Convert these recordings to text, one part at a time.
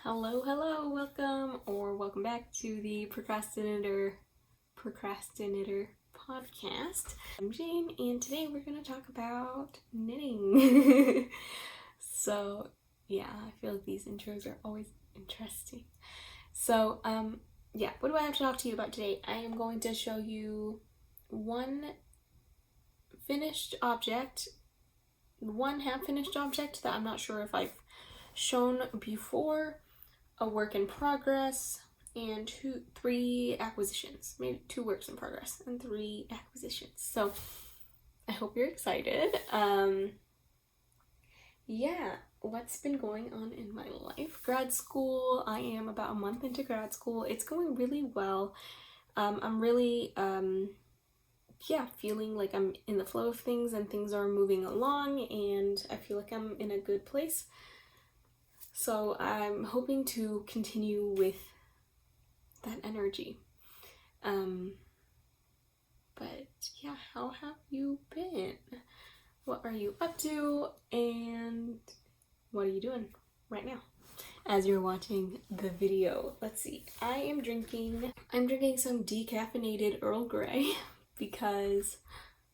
Hello, welcome back to the procrastinator podcast. I'm Jane, and today we're going to talk about knitting. So, yeah, I feel like these intros are always interesting. So, what do I have to talk to you about today? I am going to show you one half-finished object that I'm not sure if I've shown before, a work in progress, and three acquisitions. Maybe 2 works in progress and 3 acquisitions. So I hope you're excited. What's been going on in my life? Grad school. I am about a month into grad school. It's going really well. I'm really feeling like I'm in the flow of things and things are moving along, and I feel like I'm in a good place. So I'm hoping to continue with that energy. But yeah, how have you been? What are you up to? And what are you doing right now as you're watching the video? Let's see. I'm drinking some decaffeinated Earl Grey because,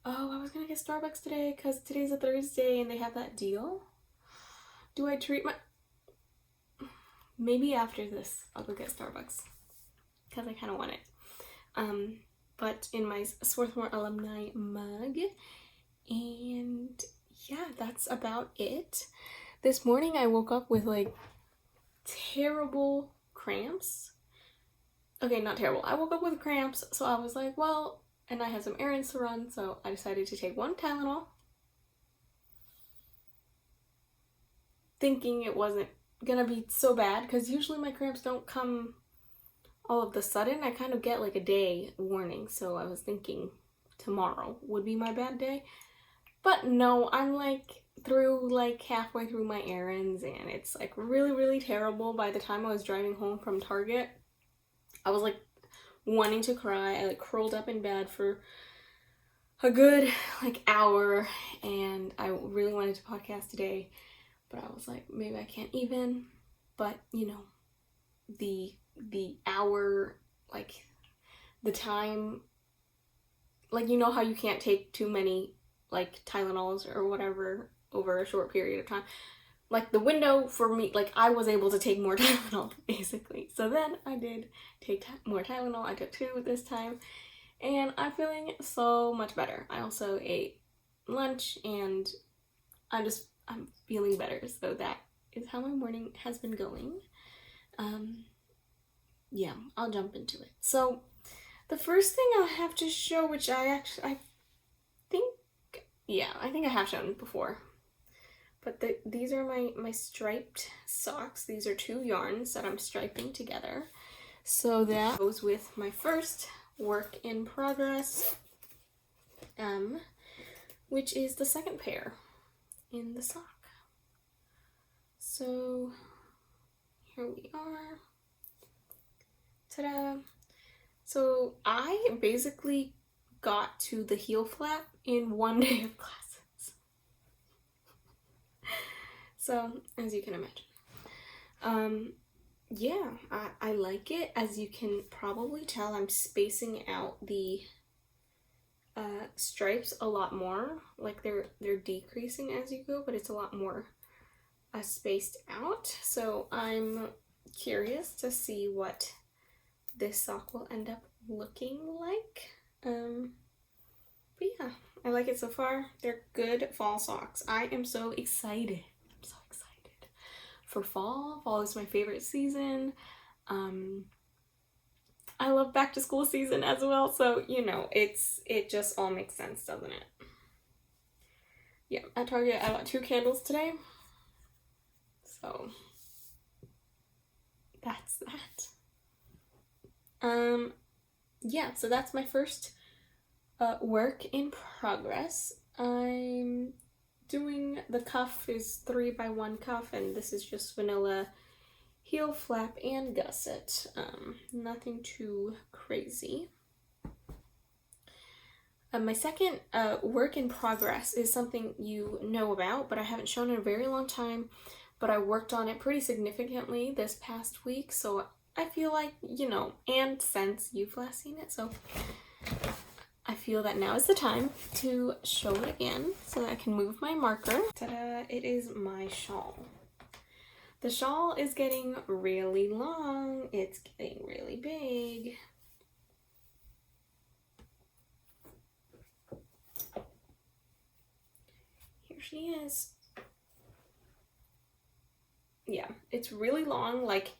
I was gonna get Starbucks today because today's a Thursday and they have that deal. Do I treat my... Maybe after this, I'll go get Starbucks because I kind of want it. But in my Swarthmore alumni mug, and yeah, that's about it. This morning I woke up with like terrible cramps. Okay, not terrible. I woke up with cramps, so I was like, well, and I had some errands to run, so I decided to take 1 Tylenol, thinking it wasn't gonna be so bad because usually my cramps don't come all of the sudden. I kind of get like a day warning, so I was thinking tomorrow would be my bad day, but no, I'm like halfway through my errands and it's like really terrible. By the time I was driving home from Target, I was like wanting to cry. I like curled up in bed for a good like hour, and I really wanted to podcast today, but I was like, maybe I can't even. But you know, the hour, like the time, like, you know how you can't take too many like Tylenols or whatever over a short period of time, like the window for me, like I was able to take more Tylenol basically. So then I did take more Tylenol. I took 2 this time and I'm feeling so much better. I also ate lunch and I'm feeling better. So that is how my morning has been going. Yeah, I'll jump into it. So the first thing I'll have to show, which I think I have shown before, but these are my striped socks. These are 2 yarns that I'm striping together. So that goes with my first work in progress, which is the second pair in the sock. So here we are. Ta-da! So I basically got to the heel flap in 1 day of classes. So, as you can imagine. I like it. As you can probably tell, I'm spacing out the stripes a lot more. Like they're decreasing as you go, but it's a lot more spaced out. So I'm curious to see what this sock will end up looking like. But yeah, I like it so far. They're good fall socks. I am so excited. I'm so excited for fall. Fall is my favorite season. I love back to school season as well, so you know, it just all makes sense, doesn't it? Yeah, at Target I bought 2 candles today. So that's that. So that's my first work in progress. I'm doing, the cuff is 3x1 cuff, and this is just vanilla heel flap and gusset. Nothing too crazy. My second work in progress is something you know about, but I haven't shown in a very long time. but I worked on it pretty significantly this past week, so I feel like, you know, and since you've last seen it, so I feel that now is the time to show it again so that I can move my marker. Ta-da! It is my shawl. The shawl is getting really long. It's getting really big. Here she is. Yeah, it's really long. Like,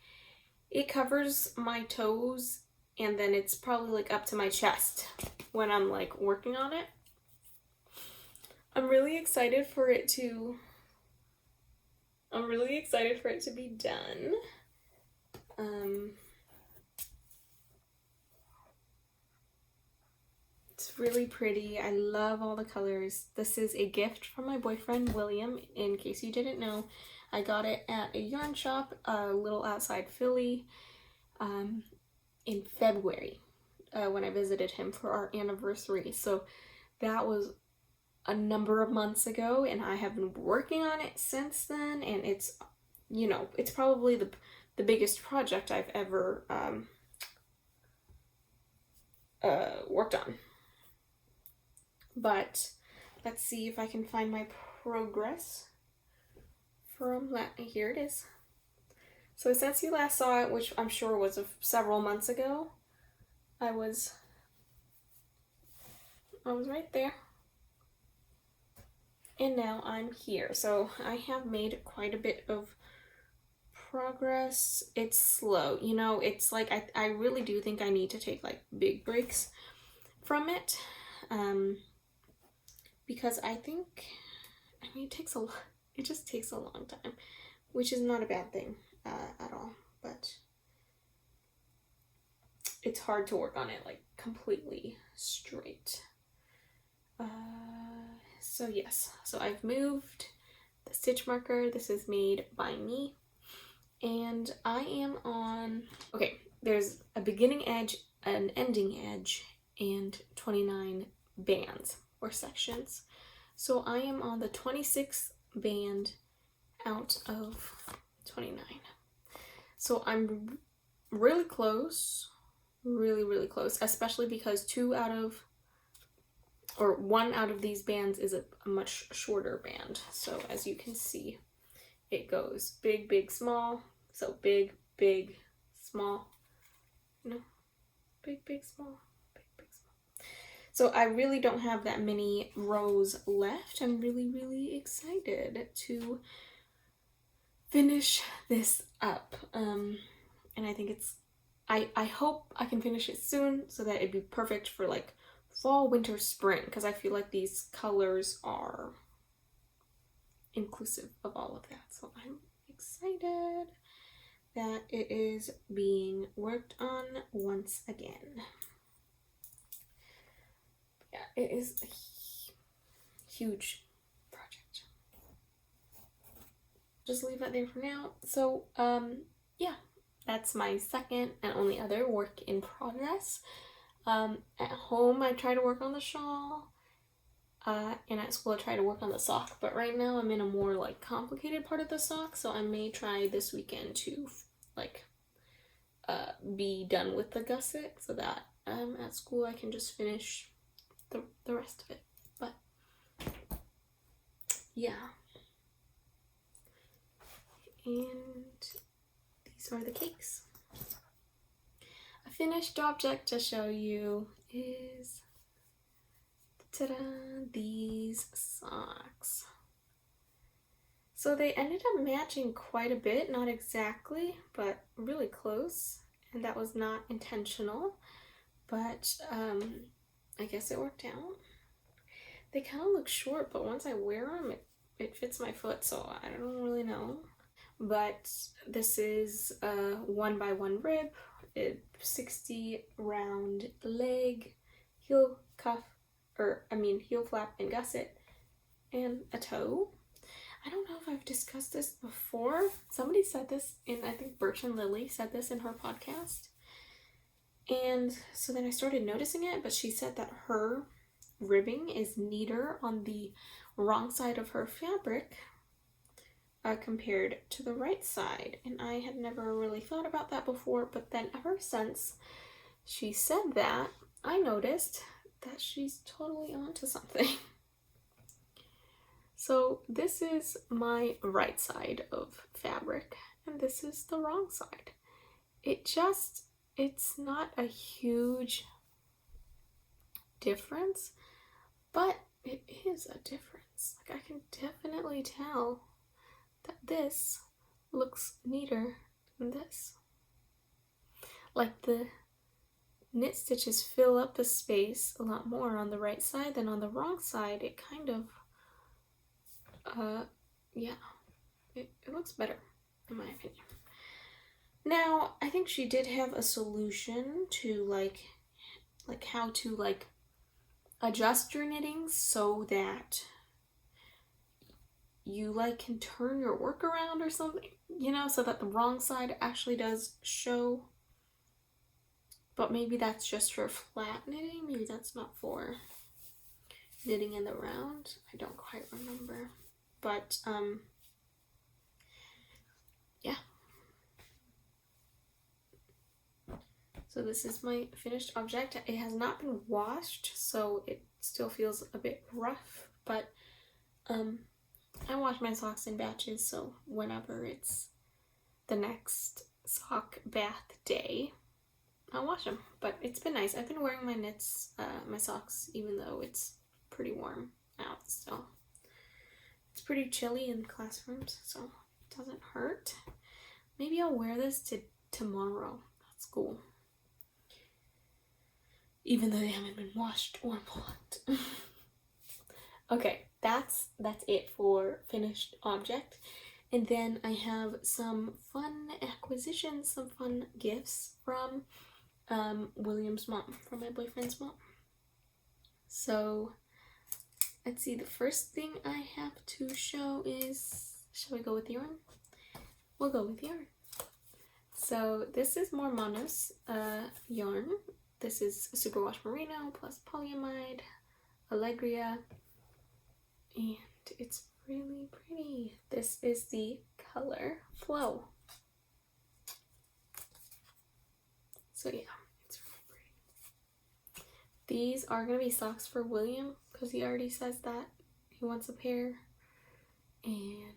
it covers my toes, and then it's probably like up to my chest when I'm like working on it. I'm really excited for it to be done. It's really pretty. I love all the colors. This is a gift from my boyfriend, William, in case you didn't know. I got it at a yarn shop a little outside Philly in February when I visited him for our anniversary. So that was a number of months ago, and I have been working on it since then, and it's, you know, it's probably the biggest project I've ever worked on. But let's see if I can find my progress from that. Here it is. So since you last saw it, which I'm sure was several months ago, I was right there. And now I'm here. So I have made quite a bit of progress. It's slow, you know, it's like I really do think I need to take like big breaks from it. Because I think, I mean, it just takes a long time, which is not a bad thing at all, but it's hard to work on it like completely straight. So yes, so I've moved the stitch marker. This is made by me, and I am on, okay, there's a beginning edge, an ending edge, and 29 bands or sections. So I am on the 26th band out of 29. So I'm really close, really close, especially because one out of these bands is a much shorter band. So as you can see, it goes big, big, small. So big, big, small, you know, big, big, small, big, big, small. So I really don't have that many rows left. I'm really excited to finish this up. And I think I hope I can finish it soon so that it'd be perfect for like fall, winter, spring, because I feel like these colors are inclusive of all of that. So I'm excited that it is being worked on once again. Yeah, it is a huge project. Just leave that there for now. So yeah, that's my second and only other work in progress. At home I try to work on the shawl, and at school I try to work on the sock, but right now I'm in a more like complicated part of the sock, so I may try this weekend to like be done with the gusset so that at school I can just finish the rest of it. But yeah, and these are the cakes. A finished object to show you is, ta-da, these socks. So they ended up matching quite a bit, not exactly, but really close, and that was not intentional, but I guess it worked out. They kind of look short, but once I wear them, it fits my foot, so I don't really know. But this is a 1x1 rib, 60 round leg, heel cuff, heel flap and gusset, and a toe. I don't know if I've discussed this before. Somebody said this I think Birch and Lily said this in her podcast. And so then I started noticing it, but she said that her ribbing is neater on the wrong side of her fabric compared to the right side. And I had never really thought about that before, but then ever since she said that, I noticed that she's totally onto something. So this is my right side of fabric, and this is the wrong side. It's not a huge difference, but it is a difference. Like, I can definitely tell that this looks neater than this. Like, the knit stitches fill up the space a lot more on the right side than on the wrong side. It kind of, yeah, it looks better, in my opinion. Now, I think she did have a solution to like how to like adjust your knitting so that you like can turn your work around or something, you know, so that the wrong side actually does show. But maybe that's just for flat knitting. Maybe that's not for knitting in the round. I don't quite remember. But yeah. So this is my finished object. It has not been washed, so it still feels a bit rough, but I wash my socks in batches, so whenever it's the next sock bath day, I'll wash them. But it's been nice. I've been wearing my knits, my socks, even though it's pretty warm out still. It's pretty chilly in classrooms, so it doesn't hurt. Maybe I'll wear this to tomorrow at school, even though they haven't been washed or plucked. Okay, that's it for finished object. And then I have some fun acquisitions, some fun gifts from William's mom, from my boyfriend's mom. So let's see, the first thing I have to show is, shall we go with yarn? We'll go with yarn. So this is more manos yarn. This is superwash merino plus polyamide, alegria, and it's really pretty. This is the color flow. So yeah, it's really pretty. These are gonna be socks for William because he already says that he wants a pair, and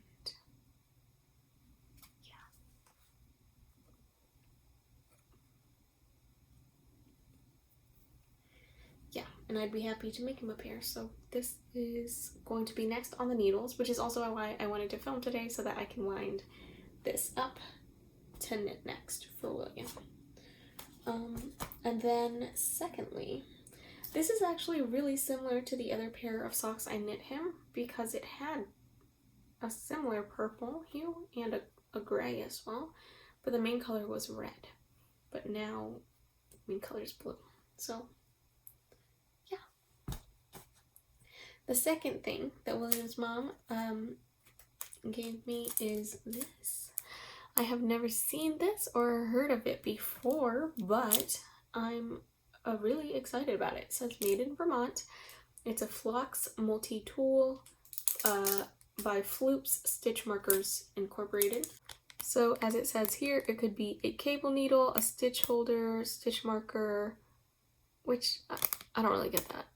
and I'd be happy to make him a pair. So this is going to be next on the needles, which is also why I wanted to film today, so that I can wind this up to knit next for William. And then secondly, this is actually really similar to the other pair of socks I knit him because it had a similar purple hue and a gray as well, but the main color was red, but now the main color is blue. So the second thing that William's mom gave me is this. I have never seen this or heard of it before, but I'm really excited about it. It says made in Vermont. It's a Flox Multi-tool by Flox Stitch Markers Incorporated. So as it says here, it could be a cable needle, a stitch holder, stitch marker, which I don't really get that.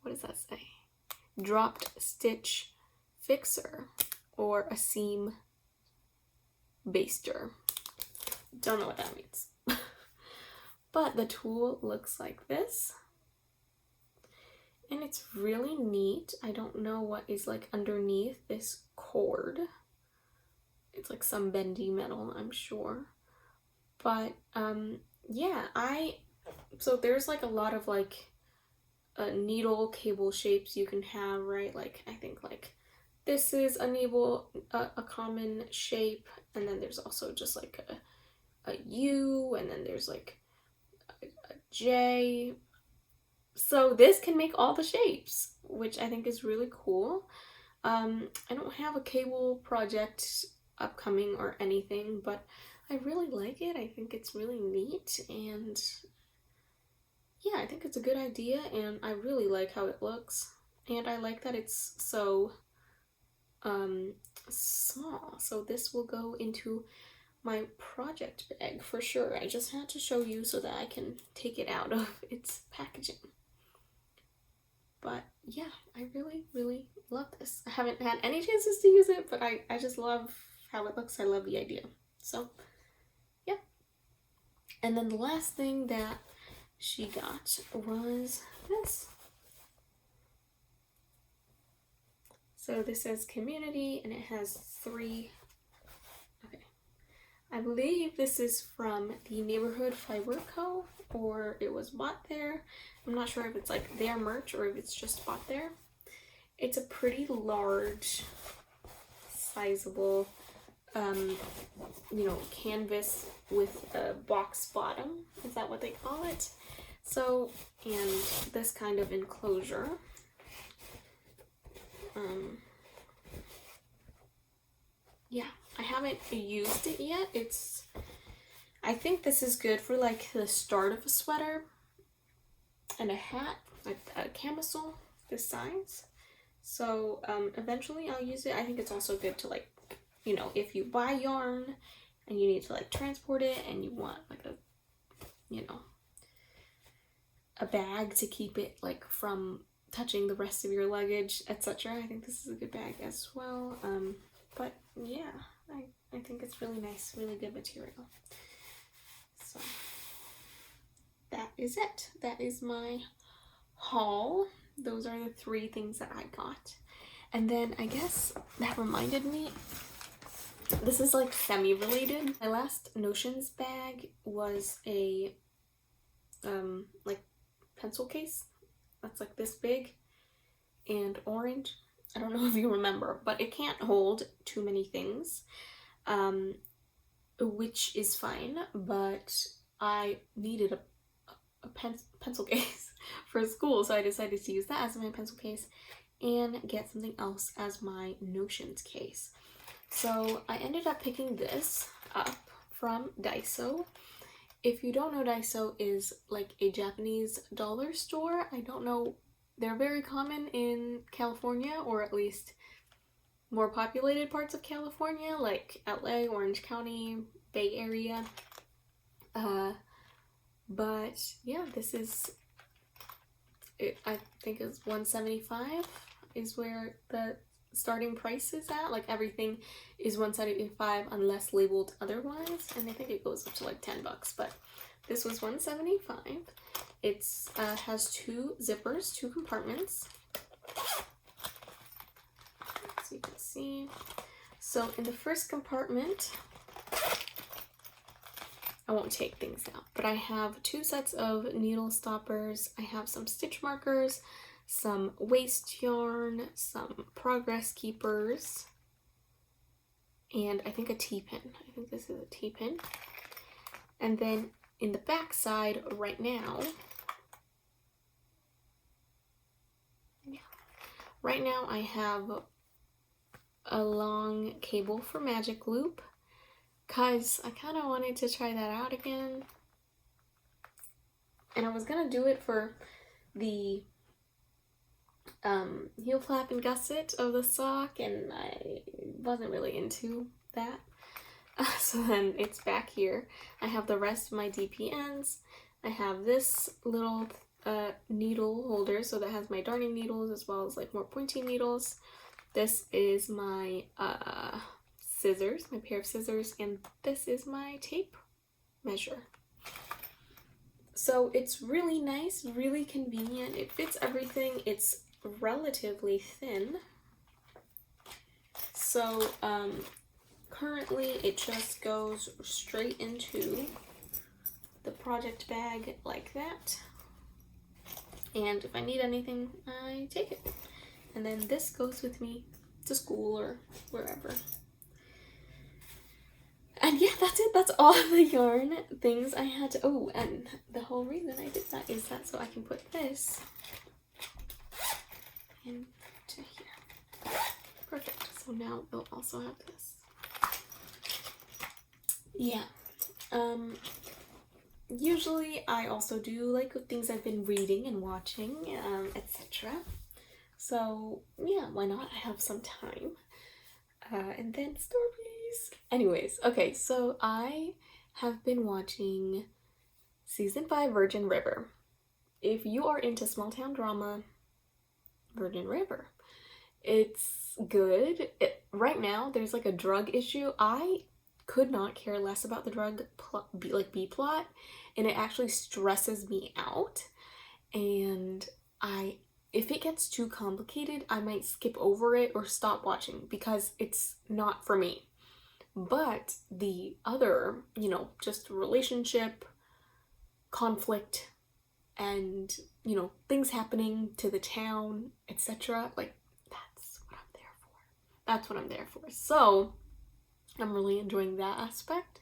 What does that say? Dropped stitch fixer or a seam baster. Don't know what that means. But the tool looks like this. And it's really neat. I don't know what is like underneath this cord. It's like some bendy metal, I'm sure. But yeah, so there's like a lot of like needle cable shapes you can have, right? Like I think like this is a needle, a common shape, and then there's also just like a U, and then there's like a J. So this can make all the shapes, which I think is really cool. I don't have a cable project upcoming or anything, but I really like it. I think it's really neat, and yeah, I think it's a good idea, and I really like how it looks. And I like that it's so small, so this will go into my project bag for sure. I just had to show you so that I can take it out of its packaging. But yeah, I really love this. I haven't had any chances to use it, but I just love how it looks. I love the idea. So yeah. And then the last thing that she got was this. So this says community, and it has 3. Okay, I believe this is from the Neighborhood Fiber Co. or it was bought there. I'm not sure if it's like their merch or if it's just bought there. It's a pretty large, sizable, you know, canvas with a box bottom. Is that what they call it? So, and this kind of enclosure. Yeah, I haven't used it yet. I think this is good for like the start of a sweater and a hat, like a camisole this size. So eventually I'll use it. I think it's also good to, like, you know, if you buy yarn and you need to like transport it and you want like a, you know, a bag to keep it like from touching the rest of your luggage, etc. I think this is a good bag as well. But yeah, I think it's really nice, really good material. So that is it. That is my haul. Those are the 3 things that I got. And then I guess that reminded me, this is like semi-related. My last Notions bag was a like pencil case that's like this big and orange. I don't know if you remember, but it can't hold too many things, which is fine, but I needed a pencil case for school, so I decided to use that as my pencil case and get something else as my Notions case. So I ended up picking this up from Daiso. If you don't know, Daiso is like a Japanese dollar store. I don't know, they're very common in California, or at least more populated parts of California, like LA, Orange County, Bay Area. But yeah, this is, I think it's $175 is where the starting price is at. Like everything is $175 unless labeled otherwise, and I think it goes up to like $10, but this was $175. It's has 2 zippers, 2 compartments, so you can see. So in the first compartment, I won't take things out, but I have 2 sets of needle stoppers. I have some stitch markers, some waste yarn, some progress keepers, and I think a T-pin. I think this is a T-pin. And then in the back side right now, I have a long cable for magic loop, because I kind of wanted to try that out again. And I was going to do it for the heel flap and gusset of the sock, and I wasn't really into that. So then it's back here. I have the rest of my DPNs. I have this little needle holder, so that has my darning needles as well as like more pointy needles. This is my scissors, my pair of scissors, and this is my tape measure. So it's really nice, really convenient. It fits everything. It's relatively thin. So currently it just goes straight into the project bag like that. And if I need anything, I take it. And then this goes with me to school or wherever. And yeah, that's it. That's all the yarn things I had to... Oh, and the whole reason I did that is that so I can put this into here. Perfect. So now we'll also have this. Yeah. Usually I also do like things I've been reading and watching, etc. So yeah, why not? I have some time. And then stories. Anyways, okay, so I have been watching season 5 Virgin River. If you are into small town drama, Virgin River. It's good. Right now, there's like a drug issue. I could not care less about the drug B plot, and it actually stresses me out. And if it gets too complicated, I might skip over it or stop watching because it's not for me. But the other, just relationship, conflict, and, things happening to the town, etc. Like, that's what I'm there for. That's what I'm there for. So, I'm really enjoying that aspect.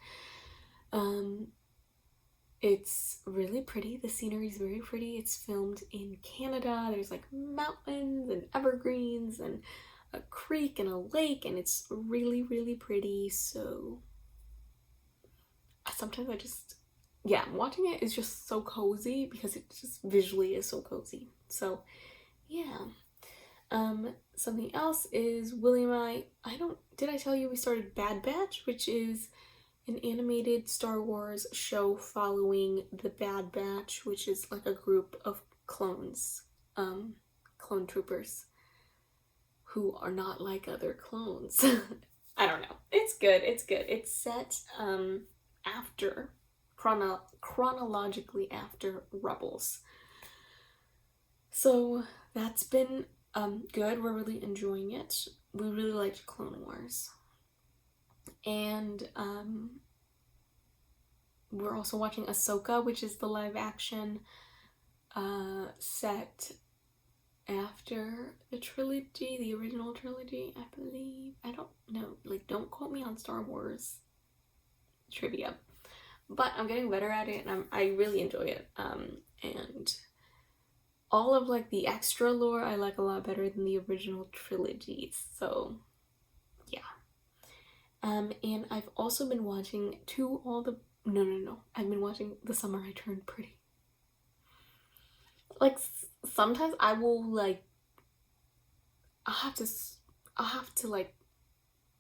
It's really pretty. The scenery is very pretty. It's filmed in Canada. There's like mountains and evergreens and a creek and a lake, and it's really, really pretty. So sometimes watching it is just so cozy because it just visually is so cozy. So yeah. Something else is did I tell you we started Bad Batch, which is an animated Star Wars show following the Bad Batch, which is like a group of clones, clone troopers who are not like other clones. I don't know. It's good. It's set after chronologically after Rebels. So that's been good. We're really enjoying it. We really liked Clone Wars. And we're also watching Ahsoka, which is the live action set after the trilogy, the original trilogy, I believe. I don't know. Like, don't quote me on Star Wars trivia. But I'm getting better at it, and I really enjoy it. And all of like the extra lore I like a lot better than the original trilogies. So yeah. And I've also been watching I've been watching The Summer I Turned Pretty. Like, sometimes I will like, I'll have to like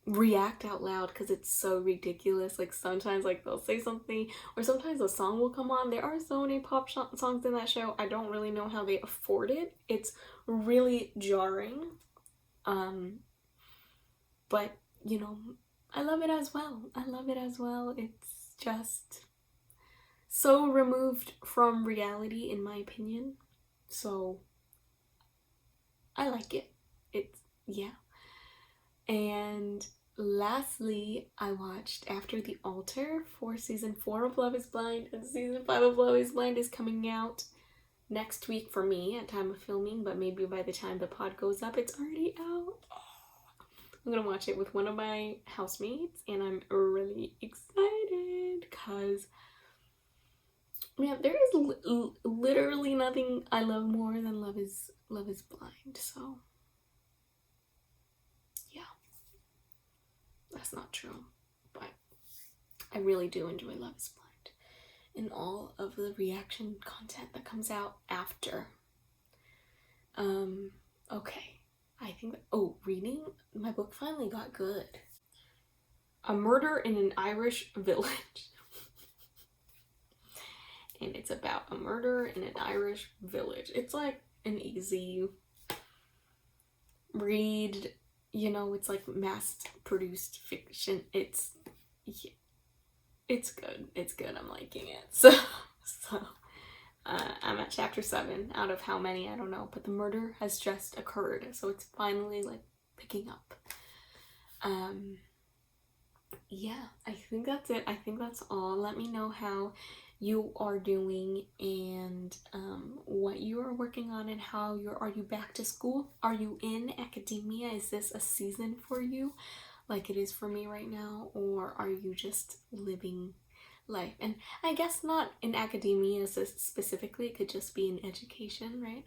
react out loud because it's so ridiculous. Like, sometimes like they'll say something, or sometimes a song will come on. There are so many pop songs in that show. I don't really know how they afford it. It's really jarring. But I love it as well. It's just so removed from reality, in my opinion. So I like it. Yeah. And lastly, I watched After the Altar for season 4 of Love is Blind, and season 5 of Love is Blind is coming out next week for me at time of filming, but maybe by the time the pod goes up, it's already out. I'm gonna watch it with one of my housemates, and I'm really excited because, man, there is literally nothing I love more than Love is Blind. So yeah, that's not true, but I really do enjoy Love is Blind and all of the reaction content that comes out after. Okay. I think reading, my book finally got good. A Murder in an Irish Village. And it's about a murder in an Irish village. It's like an easy read, it's like mass-produced fiction. It's good. I'm liking it. So I'm at chapter 7 out of how many, I don't know, but the murder has just occurred, so it's finally like picking up. Yeah, I think that's it. I think that's all. Let me know how you are doing and what you are working on, and are you back to school? Are you in academia? Is this a season for you like it is for me right now, or are you just living life? And I guess not in academia specifically, it could just be in education, right?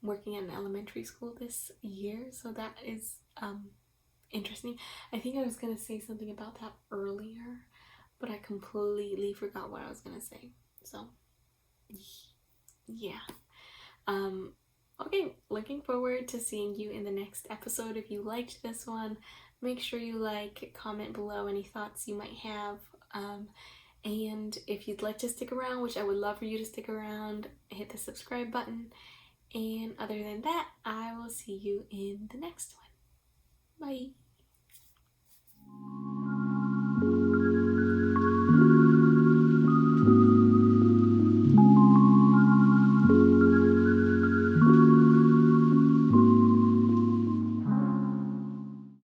I'm working at an elementary school this year, so that is interesting. I think I was gonna say something about that earlier, but I completely forgot what I was gonna say. So yeah. Okay, looking forward to seeing you in the next episode. If you liked this one, make sure you like, comment below any thoughts you might have. And if you'd like to stick around, which I would love for you to stick around, hit the subscribe button. And other than that, I will see you in the next one. Bye.